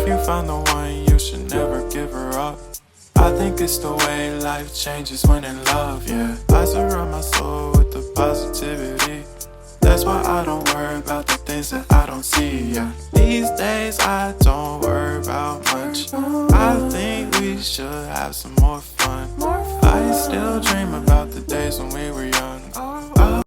you found the one, you should never give her up. I think it's the way life changes when in love, yeah. I surround my soul with the positivity. That's why I don't worry about the things that I don't see, yeah. These days I don't worry about much. I think we should have some more fun. I still dream about the days when we were young.